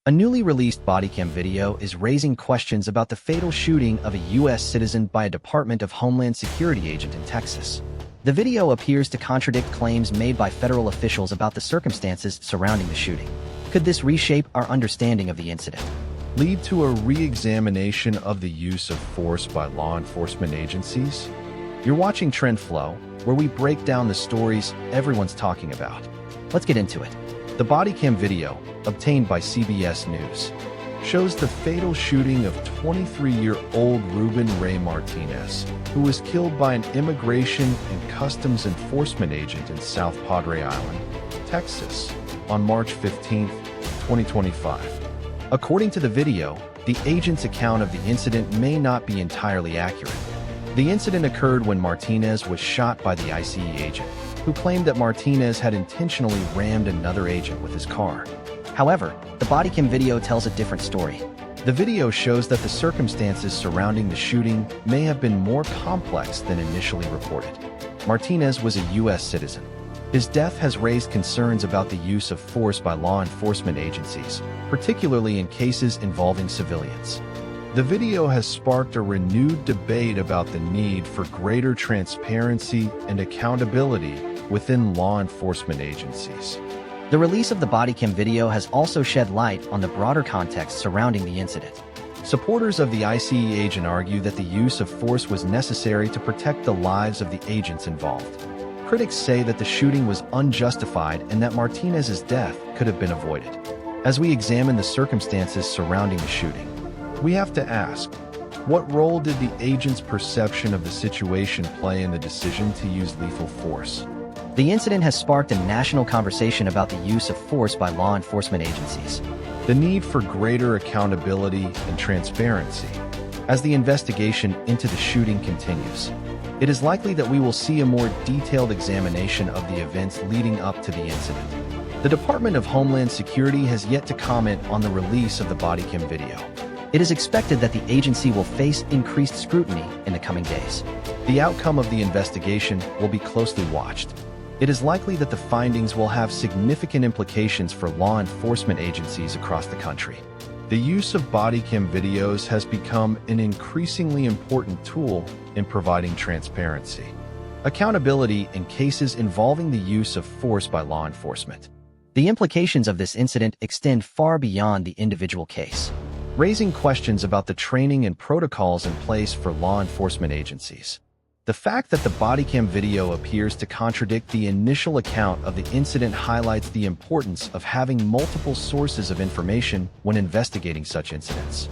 A newly released Bodycam video is raising questions about the fatal shooting of a U.S. citizen by a Department of Homeland Security agent in Texas. The video appears to contradict claims made by federal officials about the circumstances surrounding the shooting. Could this reshape our understanding of the incident? Lead to a re-examination of the use of force by law enforcement agencies? You're watching Trend Flow, where we break down the stories everyone's talking about. Let's get into it. The Bodycam video, obtained by CBS News, shows the fatal shooting of 23-year-old Ruben Ray Martinez, who was killed by an immigration and customs enforcement agent in South Padre Island, Texas, on March 15, 2025. According to the video, the agent's account of the incident may not be entirely accurate. The incident occurred when Martinez was shot by the ICE agent, who claimed that Martinez had intentionally rammed another agent with his car. However, the Bodycam video tells a different story. The video shows that the circumstances surrounding the shooting may have been more complex than initially reported. Martinez was a U.S. citizen. His death has raised concerns about the use of force by law enforcement agencies, particularly in cases involving civilians. The video has sparked a renewed debate about the need for greater transparency and accountability within law enforcement agencies. The release of the Bodycam video has also shed light on the broader context surrounding the incident. Supporters of the ICE agent argue that the use of force was necessary to protect the lives of the agents involved. Critics say that the shooting was unjustified and that Martinez's death could have been avoided. As we examine the circumstances surrounding the shooting, we have to ask, what role did the agent's perception of the situation play in the decision to use lethal force? The incident has sparked a national conversation about the use of force by law enforcement agencies. The need for greater accountability and transparency. As the investigation into the shooting continues, it is likely that we will see a more detailed examination of the events leading up to the incident. The Department of Homeland Security has yet to comment on the release of the Bodycam video. It is expected that the agency will face increased scrutiny in the coming days. The outcome of the investigation will be closely watched. It is likely that the findings will have significant implications for law enforcement agencies across the country. The use of Bodycam videos has become an increasingly important tool in providing transparency, accountability in cases involving the use of force by law enforcement. The implications of this incident extend far beyond the individual case, raising questions about the training and protocols in place for law enforcement agencies. The fact that the Bodycam video appears to contradict the initial account of the incident highlights the importance of having multiple sources of information when investigating such incidents.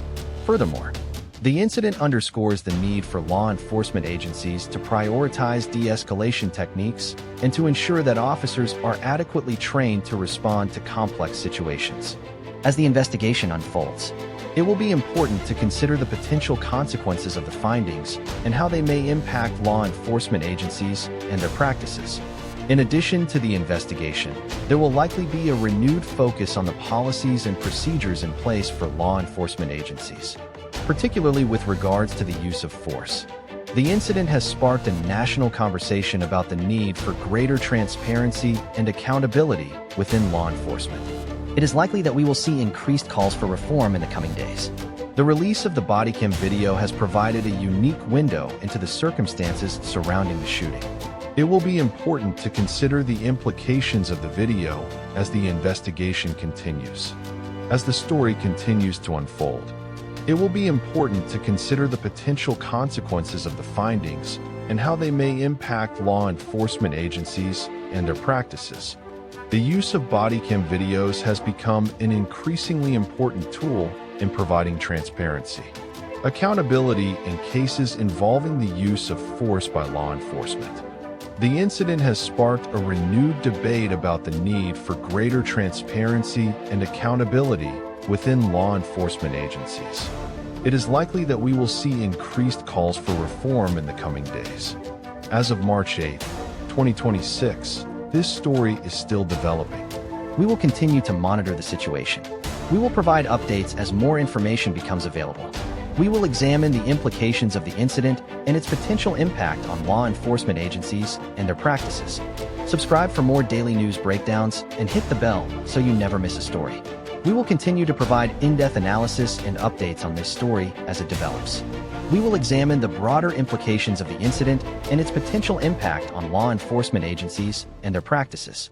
Furthermore, the incident underscores the need for law enforcement agencies to prioritize de-escalation techniques and to ensure that officers are adequately trained to respond to complex situations. As the investigation unfolds, it will be important to consider the potential consequences of the findings and how they may impact law enforcement agencies and their practices. In addition to the investigation, there will likely be a renewed focus on the policies and procedures in place for law enforcement agencies, particularly with regards to the use of force. The incident has sparked a national conversation about the need for greater transparency and accountability within law enforcement. It is likely that we will see increased calls for reform in the coming days. The release of the Bodycam video has provided a unique window into the circumstances surrounding the shooting. It will be important to consider the implications of the video as the investigation continues. As the story continues to unfold, it will be important to consider the potential consequences of the findings and how they may impact law enforcement agencies and their practices. The use of Bodycam videos has become an increasingly important tool in providing transparency, accountability in cases involving the use of force by law enforcement. The incident has sparked a renewed debate about the need for greater transparency and accountability within law enforcement agencies. It is likely that we will see increased calls for reform in the coming days. As of March 8, 2026, this story is still developing. We will continue to monitor the situation. We will provide updates as more information becomes available. We will examine the implications of the incident and its potential impact on law enforcement agencies and their practices. Subscribe for more daily news breakdowns and hit the bell so you never miss a story. We will continue to provide in-depth analysis and updates on this story as it develops. We will examine the broader implications of the incident and its potential impact on law enforcement agencies and their practices.